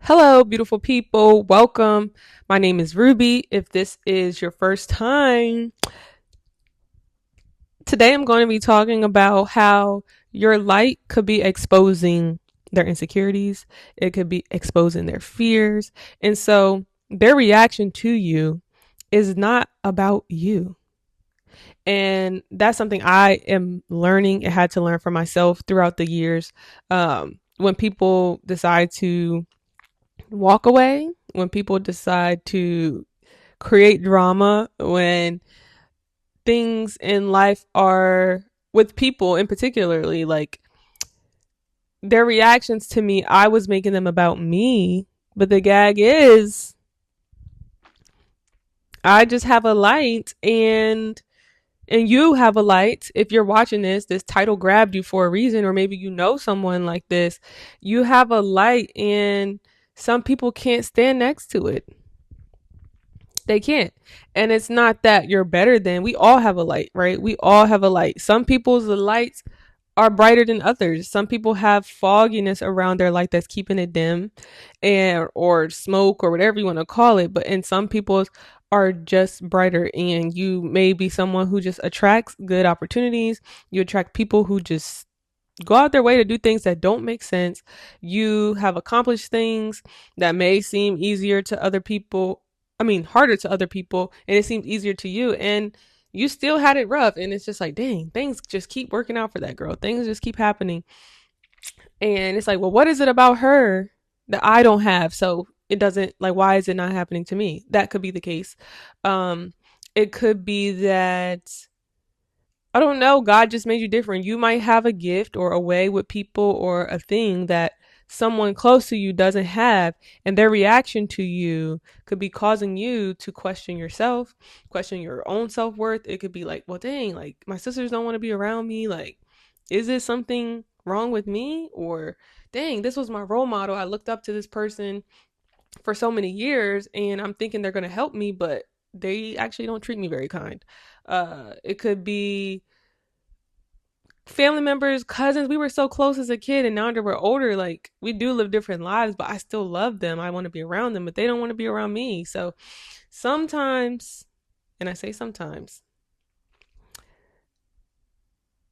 Hello, beautiful people. Welcome. My name is Ruby. If this is your first time, today I'm going to be talking about how your light could be exposing their insecurities, it could be exposing their fears. And so their reaction to you is not about you. And that's something I am learning and had to learn for myself throughout the years. When people decide to walk away, when people decide to create drama, when things in life are with people in particularly like their reactions to me, I was making them about me. But the gag is I just have a light and you have a light. If you're watching this title grabbed you for a reason, or maybe you know someone like this. You have a light and some people can't stand next to it. They can't. And it's not that you're better than, we all have a light, right? We all have a light. Some people's lights are brighter than others. Some people have fogginess around their light that's keeping it dim and or smoke or whatever you want to call it. But in some people's are just brighter, and you may be someone who just attracts good opportunities. You attract people who just go out their way to do things that don't make sense. You have accomplished things that may seem easier to other people. I mean, harder to other people, and it seemed easier to you. And you still had it rough. And it's just like, dang, things just keep working out for that girl. Things just keep happening. And it's like, well, what is it about her that I don't have? So it doesn't, like, why is it not happening to me? That could be the case. Um, it could be that I don't know. God just made you different. You might have a gift or a way with people or a thing that someone close to you doesn't have, and their reaction to you could be causing you to question yourself, question your own self worth. It could be like, well, dang, like my sisters don't want to be around me. Like, is this something wrong with me? Or, dang, this was my role model. I looked up to this person for so many years, and I'm thinking they're going to help me, but they actually don't treat me very kind. It could be family members, cousins. We were so close as a kid, and now that we're older, like we do live different lives, but I still love them. I want to be around them, but they don't want to be around me. So sometimes, and I say sometimes,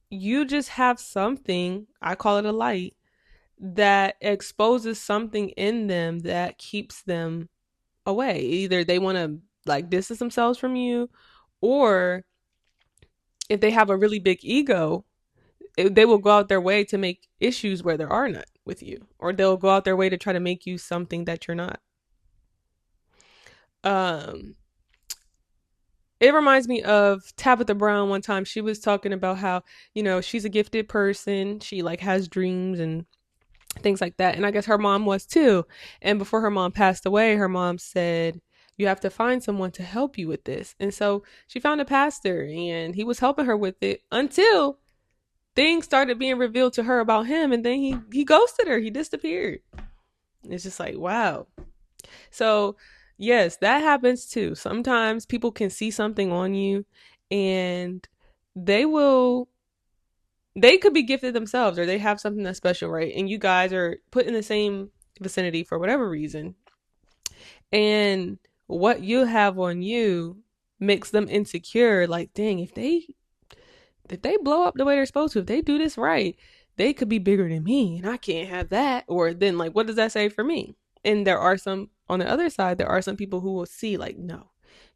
you just have something, I call it a light, that exposes something in them that keeps them away. Either they want to like distance themselves from you, or if they have a really big ego, they will go out their way to make issues where there are none with you, or they'll go out their way to try to make you something that you're not. Um, it reminds me of Tabitha Brown. One time she was talking about how, she's a gifted person. She like has dreams and things like that. And I guess her mom was too. And before her mom passed away, her mom said, you have to find someone to help you with this. And so she found a pastor, and he was helping her with it until things started being revealed to her about him, and then he ghosted her. He disappeared. It's just like, wow. So yes, that happens too. Sometimes people can see something on you, and they will they could be gifted themselves, or they have something that's special, right? And you guys are put in the same vicinity for whatever reason, and what you have on you makes them insecure. Like, dang, if they blow up the way they're supposed to, if they do this right, they could be bigger than me, and I can't have that. Or then, like, what does that say for me? And there are some on the other side, there are some people who will see, like, no,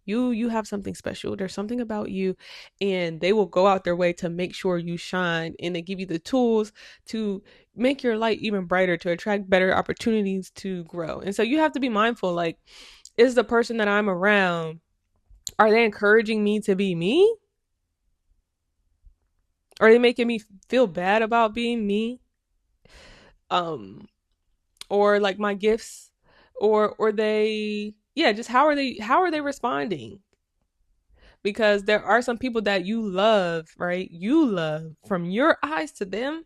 you have something special. There's something about you, and they will go out their way to make sure you shine, and they give you the tools to make your light even brighter, to attract better opportunities to grow. And so you have to be mindful, like, is the person that I'm around, are they encouraging me to be me? Are they making me feel bad about being me? Um, or like my gifts, or they, yeah, just how are they responding? Because there are some people that you love, right? You love, from your eyes to them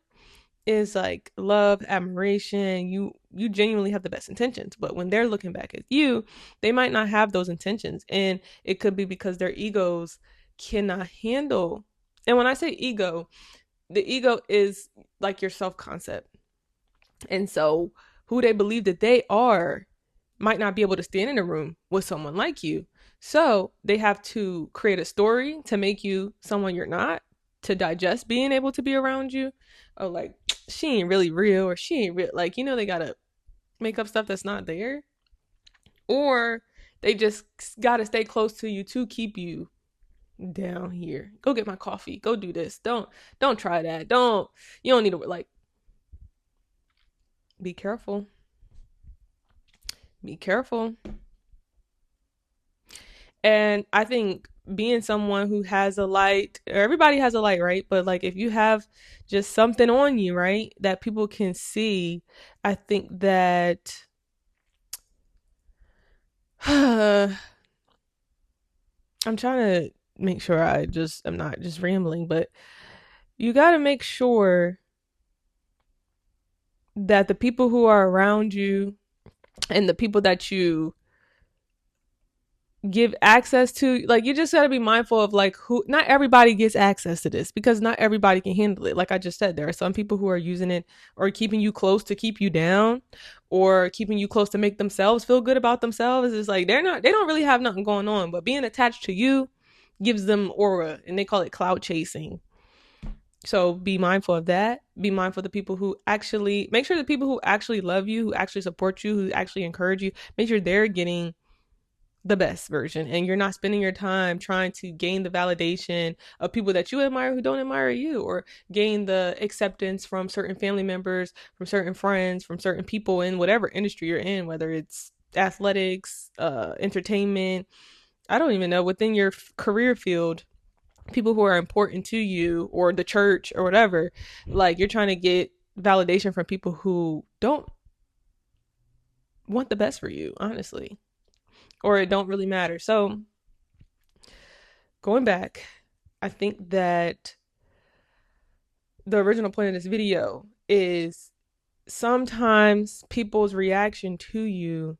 is like love, admiration. You genuinely have the best intentions, but when they're looking back at you, they might not have those intentions, and it could be because their egos cannot handle. And when I say ego, the ego is like your self concept. And so who they believe that they are might not be able to stand in a room with someone like you. So they have to create a story to make you someone you're not, to digest being able to be around you. Oh, like, she ain't really real, or she ain't real. Like, they gotta make up stuff that's not there. Or they just gotta stay close to you to keep you down here. Go get my coffee. Go do this. Don't try that. You don't need to, like, be careful. Be careful. And I think being someone who has a light, everybody has a light, right? But like if you have just something on you, right, that people can see, I think that I'm trying to make sure I'm not just rambling, but you got to make sure that the people who are around you and the people that you give access to, like, you just got to be mindful of like who, not everybody gets access to this, because not everybody can handle it. Like I just said, there are some people who are using it or keeping you close to keep you down, or keeping you close to make themselves feel good about themselves. It's like they don't really have nothing going on, but being attached to you gives them aura, and they call it cloud chasing. So be mindful of that. Be mindful of the people who actually, make sure the people who actually love you, who actually support you, who actually encourage you, make sure they're getting the best version, and you're not spending your time trying to gain the validation of people that you admire who don't admire you, or gain the acceptance from certain family members, from certain friends, from certain people in whatever industry you're in, whether it's athletics, entertainment, I don't even know, within your career field, people who are important to you, or the church or whatever. Like you're trying to get validation from people who don't want the best for you, honestly, or it don't really matter. So going back, I think that the original point of this video is sometimes people's reaction to you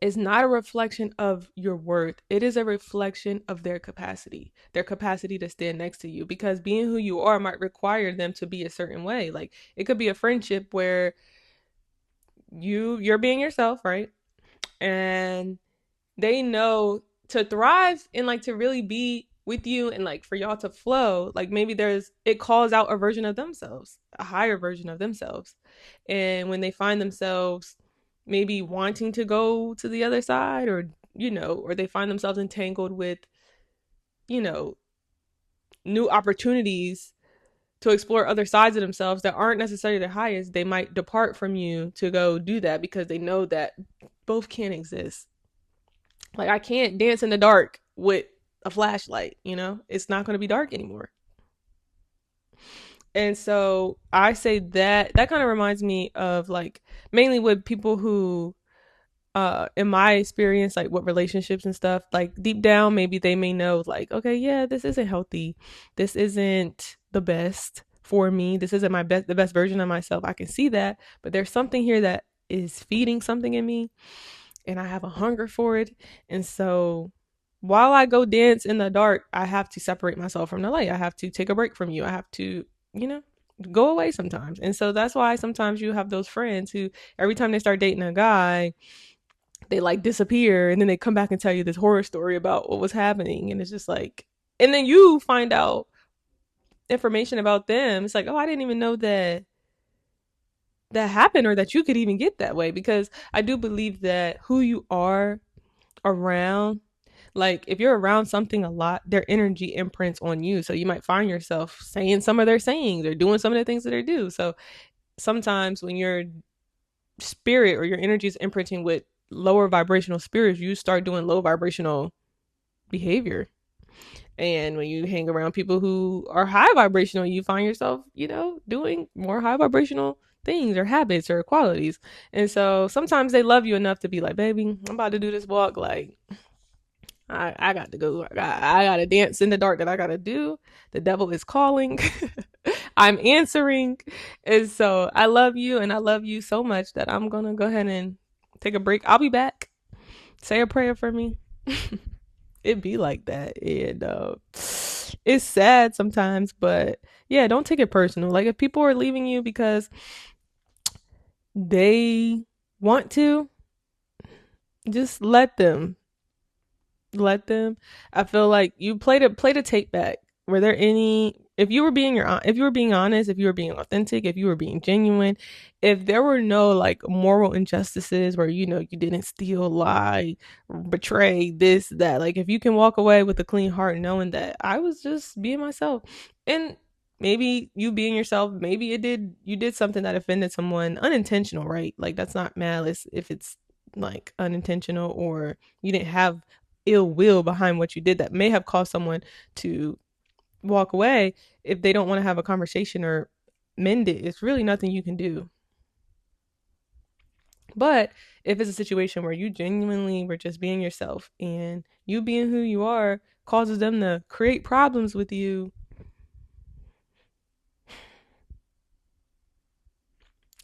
is not a reflection of your worth. It is a reflection of their capacity to stand next to you, because being who you are might require them to be a certain way. Like it could be a friendship where you're being yourself, right? And they know to thrive and like to really be with you, and like for y'all to flow, like maybe it calls out a version of themselves, a higher version of themselves. And when they find themselves maybe wanting to go to the other side, or or they find themselves entangled with you know new opportunities to explore other sides of themselves that aren't necessarily the highest, they might depart from you to go do that, because they know that both can't exist. Like I can't dance in the dark with a flashlight, it's not going to be dark anymore. And so I say that kind of reminds me of like mainly with people who in my experience, like with relationships and stuff, like deep down maybe they may know like, okay, yeah, this isn't healthy, this isn't the best for me, this isn't the best version of myself, I can see that, but there's something here that is feeding something in me, and I have a hunger for it. And so while I go dance in the dark, I have to separate myself from the light. I have to take a break from you. I have to, go away sometimes. And so that's why sometimes you have those friends who every time they start dating a guy, they like disappear, and then they come back and tell you this horror story about what was happening. And it's just like, and then you find out information about them. It's like, oh, I didn't even know that happened, or that you could even get that way. Because I do believe that who you are around, like if you're around something a lot, their energy imprints on you. So you might find yourself saying some of their sayings or doing some of the things that they do. So sometimes when your spirit or your energy is imprinting with lower vibrational spirits, you start doing low vibrational behavior. And when you hang around people who are high vibrational, you find yourself, doing more high vibrational things or habits or qualities. And so sometimes they love you enough to be like, baby, I'm about to do this walk. Like, I got to go. I got to dance in the dark that I got to do. The devil is calling. I'm answering. And so I love you, and I love you so much that I'm going to go ahead and take a break. I'll be back. Say a prayer for me. It be like that. And it's sad sometimes, but yeah, don't take it personal. Like if people are leaving you because they want to, just let them. I feel like you play the tape back. Were there any, if you were being honest, if you were being authentic, if you were being genuine, if there were no like moral injustices where you didn't steal, lie, betray, this, that, like if you can walk away with a clean heart knowing that I was just being myself, and maybe you being yourself, maybe you did something that offended someone, unintentional, right? Like that's not malice if it's like unintentional, or you didn't have ill will behind what you did that may have caused someone to walk away. If they don't want to have a conversation or mend it, it's really nothing you can do. But if it's a situation where you genuinely were just being yourself and you being who you are causes them to create problems with you,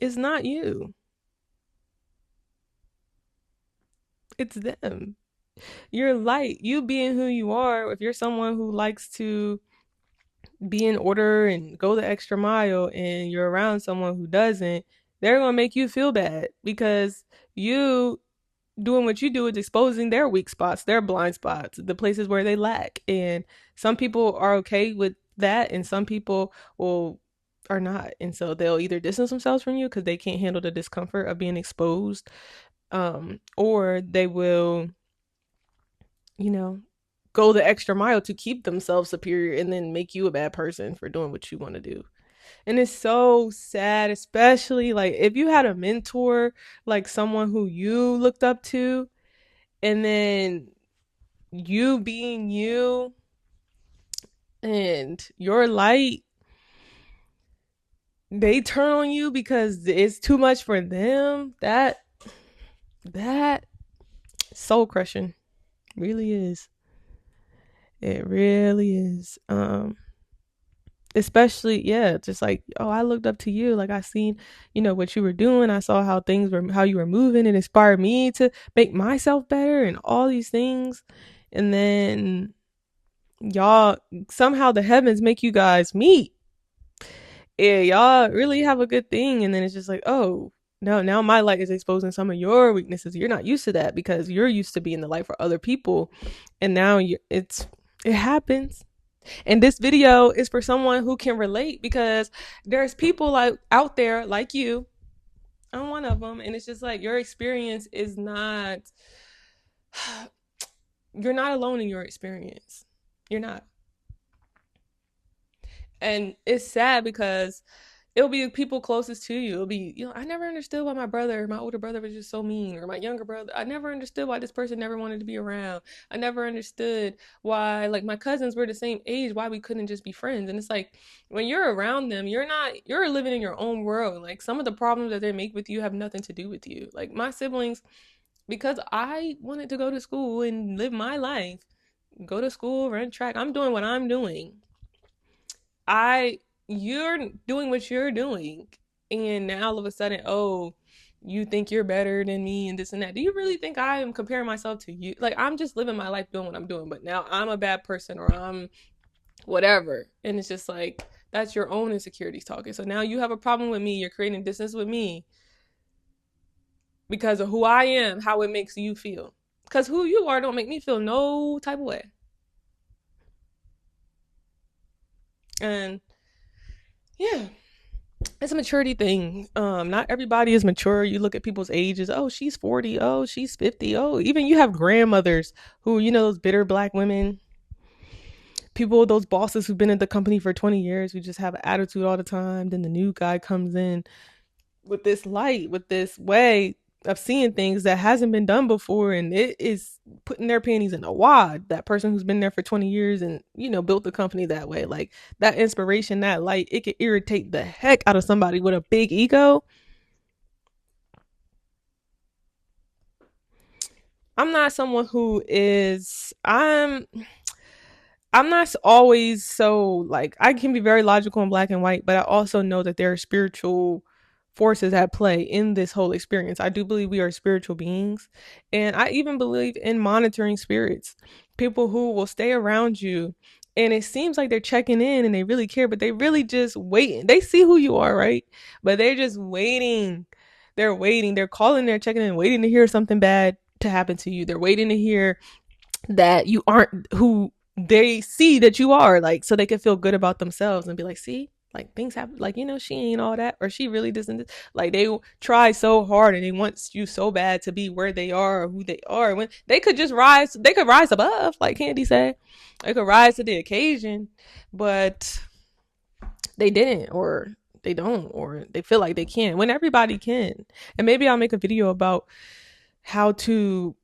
it's not you, it's them. You're light. You being who you are, if you're someone who likes to be in order and go the extra mile and you're around someone who doesn't, they're going to make you feel bad because you doing what you do is exposing their weak spots, their blind spots, the places where they lack. And some people are okay with that and some people will are not. And so they'll either distance themselves from you because they can't handle the discomfort of being exposed, or they will, you know, go the extra mile to keep themselves superior and then make you a bad person for doing what you want to do. And it's so sad, especially like if you had a mentor, like someone who you looked up to, and then you being you and your light, they turn on you because it's too much for them. That soul crushing really is. It really is. Especially, yeah, just like, oh, I looked up to you, like I seen, what you were doing, I saw how you were moving, it inspired me to make myself better and all these things. And then y'all, somehow the heavens make you guys meet, yeah, y'all really have a good thing, and then it's just like, oh no, now my light is exposing some of your weaknesses. You're not used to that because you're used to being the light for other people, and now it happens. And this video is for someone who can relate because there's people like out there like you. I'm one of them, and it's just like your experience is not. You're not alone in your experience. You're not, and it's sad because it'll be people closest to you. It'll be, I never understood why my older brother was just so mean, or my younger brother. I never understood why this person never wanted to be around. I never understood why, like, my cousins were the same age, why we couldn't just be friends. And it's like, when you're around them, you're living in your own world. Like, some of the problems that they make with you have nothing to do with you. Like, my siblings, because I wanted to go to school and live my life, go to school, run track, I'm doing what I'm doing. I you're doing what you're doing, and now all of a sudden, oh, you think you're better than me and this and that. Do you really think I am comparing myself to you? Like, I'm just living my life doing what I'm doing, but now I'm a bad person or I'm whatever. And it's just like, that's your own insecurities talking. So now you have a problem with me, you're creating distance with me because of who I am, how it makes you feel. Because who you are don't make me feel no type of way. And yeah, it's a maturity thing. Not everybody is mature. You look at people's ages. Oh, she's 40. Oh, she's 50. Oh, even you have grandmothers who, those bitter black women, people, those bosses who've been in the company for 20 years who just have an attitude all the time. Then the new guy comes in with this light, with this way of seeing things that hasn't been done before, and it is putting their panties in a wad. That person who's been there for 20 years and built the company that way, like that inspiration, that light, it could irritate the heck out of somebody with a big ego. I'm not someone who is I'm not always so, like, I can be very logical and black and white, but I also know that there are spiritual forces at play in this whole experience. I do believe we are spiritual beings, and I even believe in monitoring spirits. People who will stay around you and it seems like they're checking in and they really care, but they really just waiting. They see who you are, right? But they're just waiting. They're waiting. They're calling, they're checking in, waiting to hear something bad to happen to you. They're waiting to hear that you aren't who they see that you are, like, so they can feel good about themselves and be like, see, like things happen, like, she ain't all that, or she really doesn't, like, they try so hard and they want you so bad to be where they are or who they are, when they could just rise, they could rise above, like Candy said, they could rise to the occasion, but they didn't, or they don't, or they feel like they can't when everybody can. And maybe I'll make a video about how to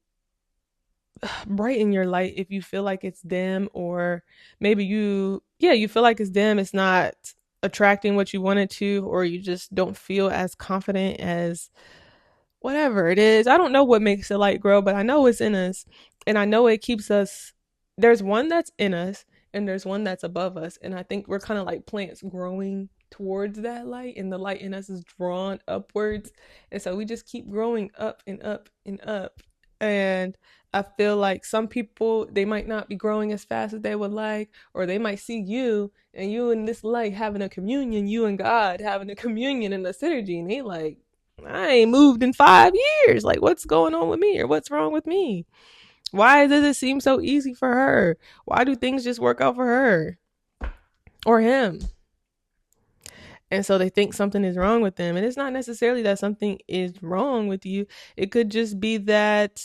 brighten your light if you feel like it's dim, or maybe you feel like it's dim, it's not attracting what you wanted to, or you just don't feel as confident as whatever it is. I don't know what makes the light grow, but I know it's in us, and I know it keeps us. There's one that's in us and there's one that's above us, and I think we're kind of like plants growing towards that light, and the light in us is drawn upwards, and so we just keep growing up and up and up. And I feel like some people, they might not be growing as fast as they would like, or they might see you and you in this light having a communion, you and God having a communion and a synergy, and they like, I ain't moved in 5 years. Like, what's going on with me, or what's wrong with me? Why does it seem so easy for her? Why do things just work out for her or him? And so they think something is wrong with them. And it's not necessarily that something is wrong with you. It could just be that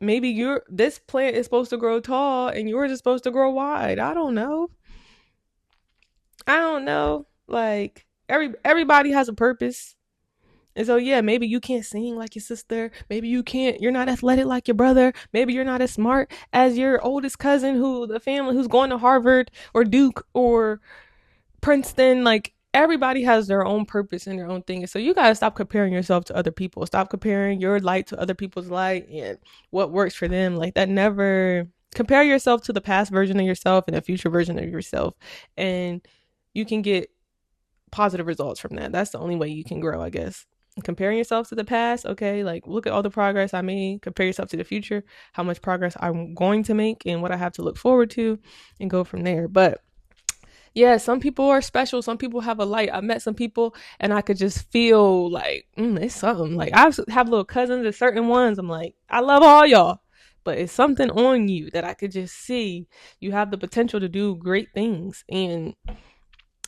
maybe this plant is supposed to grow tall and yours is supposed to grow wide. I don't know. Like, everybody has a purpose. And so, yeah, maybe you can't sing like your sister. Maybe you're not athletic like your brother. Maybe you're not as smart as your oldest cousin who's going to Harvard or Duke or Princeton. Like, everybody has their own purpose and their own thing. And so you got to stop comparing yourself to other people. Stop comparing your light to other people's light and what works for them. Like, that never, compare yourself to the past version of yourself and a future version of yourself. And you can get positive results from that. That's the only way you can grow, I guess. Comparing yourself to the past, okay, like, look at all the progress I made. Compare yourself to the future, how much progress I'm going to make and what I have to look forward to, and go from there. But yeah, some people are special. Some people have a light. I met some people and I could just feel like, it's something. Like, I have little cousins and certain ones. I'm like, I love all y'all, but it's something on you that I could just see. You have the potential to do great things. And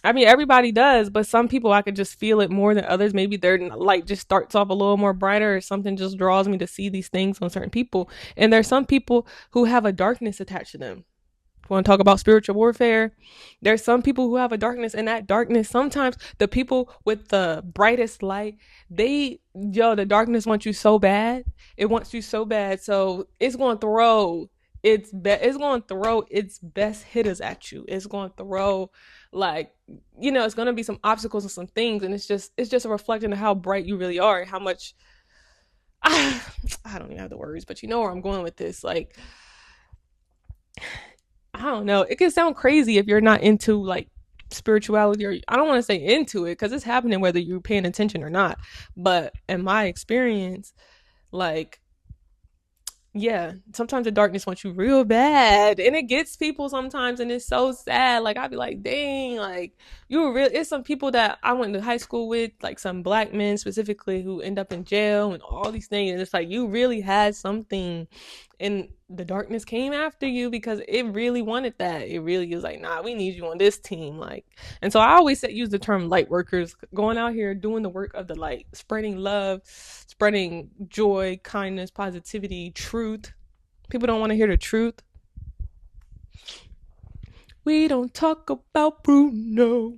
I mean, everybody does, but some people I could just feel it more than others. Maybe their light just starts off a little more brighter, or something just draws me to see these things on certain people. And there's some people who have a darkness attached to them. Want to talk about spiritual warfare? There's some people who have a darkness, and that darkness, sometimes the people with the brightest light, the darkness wants you so bad. It wants you so bad. So it's going to throw it's going to throw its best hitters at you. It's going to throw, like, it's going to be some obstacles and some things, and it's just a reflection of how bright you really are and how much I don't even have the words, but you know where I'm going with this. Like, I don't know. It can sound crazy if you're not into, like, spirituality, or I don't want to say into it, because it's happening whether you're paying attention or not. But in my experience, like, yeah, sometimes the darkness wants you real bad, and it gets people sometimes, and it's so sad. Like, I'd be like, dang, like, you were real. It's some people that I went to high school with, like some black men specifically, who end up in jail and all these things, and it's like, you really had something, and the darkness came after you because it really wanted that. It really is like, nah, we need you on this team. Like, and so I always use the term light workers, going out here doing the work of the light, spreading love, spreading joy, kindness, positivity, truth. People don't want to hear the truth. We don't talk about Bruno.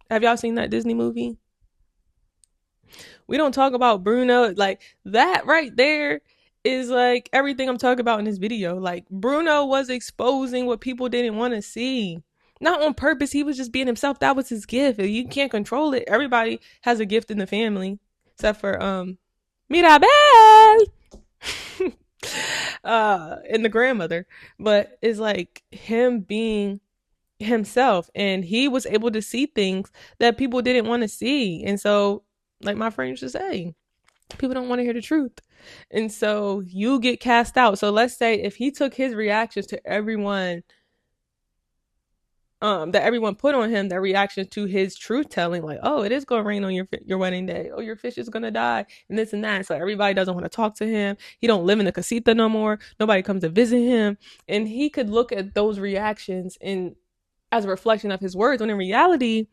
Have y'all seen that Disney movie? We don't talk about Bruno. Like, that right there is like everything I'm talking about in this video. Like, Bruno was exposing what people didn't want to see. Not on purpose. He was just being himself. That was his gift. You can't control it. Everybody has a gift in the family. Except for Mirabel. And the grandmother. But it's like him being himself, and he was able to see things that people didn't want to see. And so, like my friend used to say, people don't want to hear the truth, and so you get cast out. So let's say if he took his reactions to everyone that everyone put on him, their reaction to his truth telling, like, oh, it is going to rain on your wedding day. Oh, your fish is going to die, and this and that. So everybody doesn't want to talk to him. He don't live in the casita no more. Nobody comes to visit him, and he could look at those reactions in as a reflection of his words, when in reality,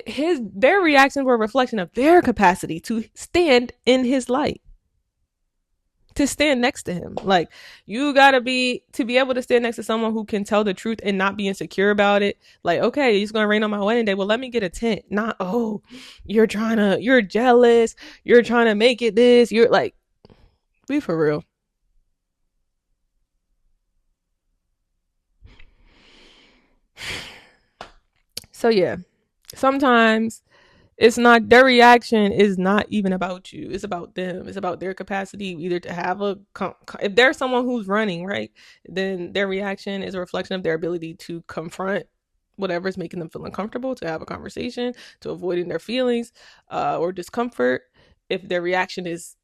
their reactions were a reflection of their capacity to stand in his light, to stand next to him. Like, you gotta be to be able to stand next to someone who can tell the truth and not be insecure about it. Like, okay, it's gonna rain on my wedding day. Well, let me get a tent. Not, oh, you're jealous. You're trying to make it this. You're like, be for real. So yeah, sometimes it's not, their reaction is not even about you. It's about them. It's about their capacity either to have if there's someone who's running, right, then their reaction is a reflection of their ability to confront whatever's making them feel uncomfortable, to have a conversation, to avoiding their feelings or discomfort. If their reaction is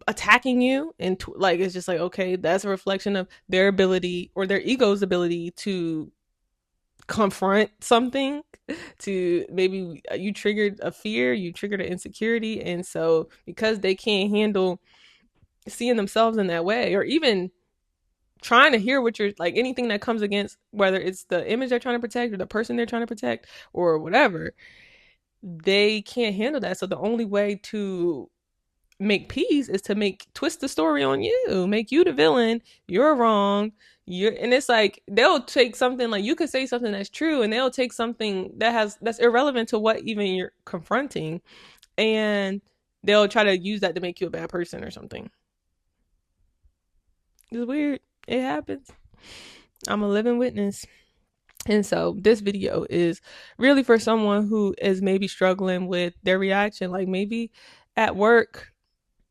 attacking you and like, it's just like, okay, that's a reflection of their ability or their ego's ability to confront something, to maybe you triggered a fear, you triggered an insecurity, and so because they can't handle seeing themselves in that way, or even trying to hear what you're like, anything that comes against, whether it's the image they're trying to protect or the person they're trying to protect or whatever, they can't handle that. So the only way to make peace is to twist the story on you, make you the villain, you're wrong. And it's like, they'll take something, like, you could say something that's true, and they'll take something that's irrelevant to what even you're confronting, and they'll try to use that to make you a bad person or something. It's weird. It happens. I'm a living witness. And so this video is really for someone who is maybe struggling with their reaction, like maybe at work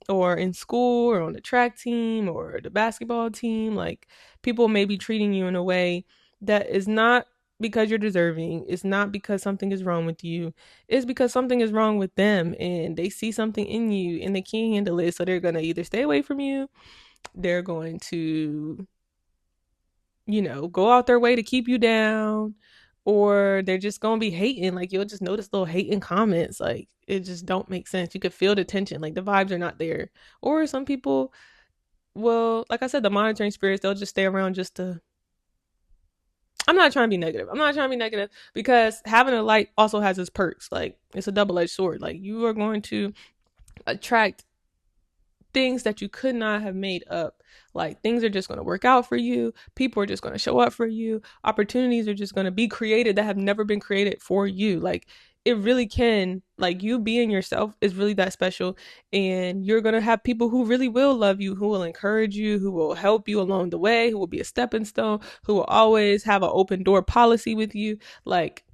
or in school or on the track team or the basketball team. Like, people may be treating you in a way that is not because you're deserving. It's not because something is wrong with you. It's because something is wrong with them, and they see something in you and they can't handle it. So they're going to either stay away from you, they're going to, go out their way to keep you down, or they're just gonna be hating. Like, you'll just notice little hating comments. Like, it just don't make sense. You could feel the tension. Like, the vibes are not there. Or some people will, like I said, the monitoring spirits, they'll just stay around just to. I'm not trying to be negative. I'm not trying to be negative, because having a light also has its perks. Like, it's a double-edged sword. Like, you are going to attract things that you could not have made up. Like, things are just going to work out for you. People are just going to show up for you. Opportunities are just going to be created that have never been created for you. Like, it really can, like, you being yourself is really that special. And you're going to have people who really will love you, who will encourage you, who will help you along the way, who will be a stepping stone, who will always have an open door policy with you. Like,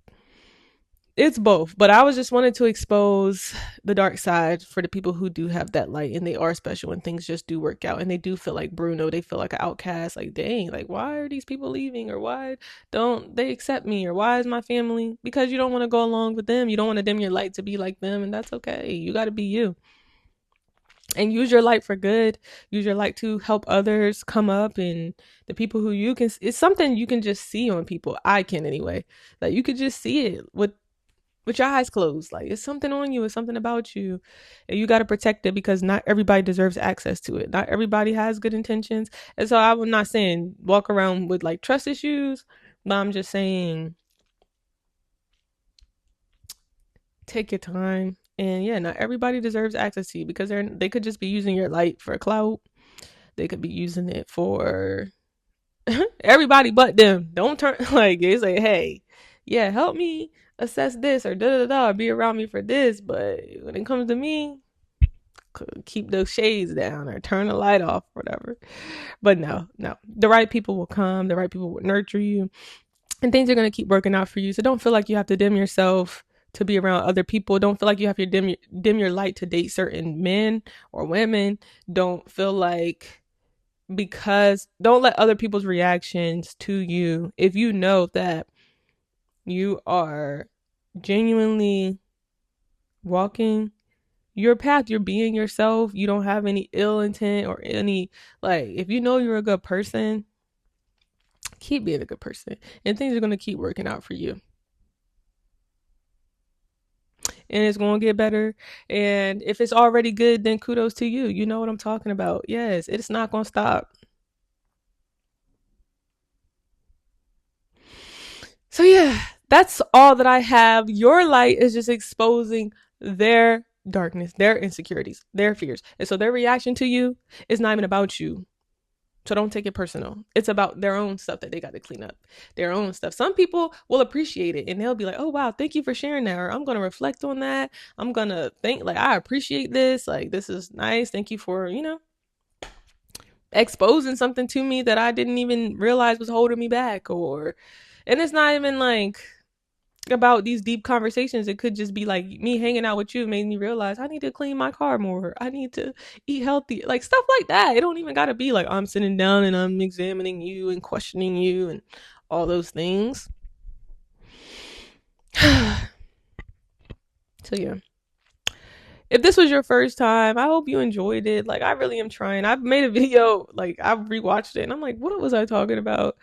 it's both, but I was just wanted to expose the dark side for the people who do have that light and they are special and things just do work out and they do feel like Bruno. They feel like an outcast. Like, dang, like, why are these people leaving, or why don't they accept me, or why is my family? Because you don't want to go along with them. You don't want to dim your light to be like them, and that's okay. You got to be you and use your light for good. Use your light to help others come up, and the people who you can. It's something you can just see on people. I can anyway. Like, you could just see it with your eyes closed. Like, it's something on you, it's something about you, and you got to protect it, because not everybody deserves access to it. Not everybody has good intentions. And so I'm not saying walk around with like trust issues, but I'm just saying take your time. And yeah, not everybody deserves access to you, because they could just be using your light for clout. They could be using it for everybody but them. Don't turn like, they say, hey, yeah, help me assess this, or da da da, be around me for this. But when it comes to me, keep those shades down or turn the light off, whatever. But no, the right people will come. The right people will nurture you, and things are going to keep working out for you. So don't feel like you have to dim yourself to be around other people. Don't feel like you have to dim your light to date certain men or women. Don't feel like, because don't let other people's reactions to you, if you know that you are genuinely walking your path, you're being yourself, you don't have any ill intent or any, like, if you know you're a good person, Keep being a good person, and things are going to keep working out for you. And it's going to get better. And if it's already good, then kudos to you. You know what I'm talking about. Yes, it's not going to stop. So, yeah, that's all that I have. Your light is just exposing their darkness, their insecurities, their fears. And so their reaction to you is not even about you. So don't take it personal. It's about their own stuff that they got to clean up, their own stuff. Some people will appreciate it and they'll be like, oh, wow, thank you for sharing that. Or I'm going to reflect on that. I'm going to think, like, I appreciate this. Like, this is nice. Thank you for, exposing something to me that I didn't even realize was holding me back. And it's not even like about these deep conversations. It could just be like me hanging out with you made me realize I need to clean my car more. I need to eat healthy. Like stuff like that. It don't even gotta be like I'm sitting down and I'm examining you and questioning you and all those things. So yeah. If this was your first time, I hope you enjoyed it. Like I really am trying. I've made a video, like I've rewatched it and I'm like, what was I talking about?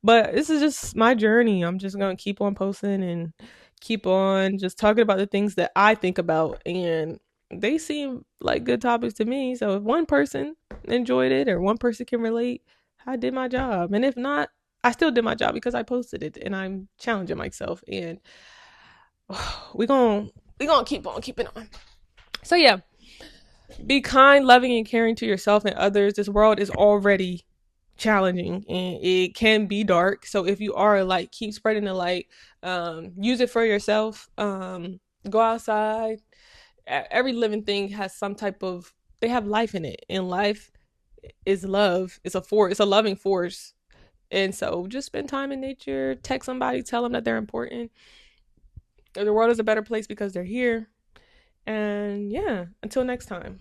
But this is just my journey. I'm just gonna keep on posting and keep on just talking about the things that I think about and they seem like good topics to me. So if one person enjoyed it or one person can relate, I did my job. And if not, I still did my job because I posted it and I'm challenging myself and we gonna keep on keeping on. So yeah, be kind, loving, and caring to yourself and others. This world is already challenging and it can be dark. So if you are a light, keep spreading the light. Use it for yourself. Go outside. Every living thing has some type of they have life in it, and life is love. It's a force. It's a loving force. And so just spend time in nature. Text somebody. Tell them that they're important. The world is a better place because they're here. And yeah, until next time.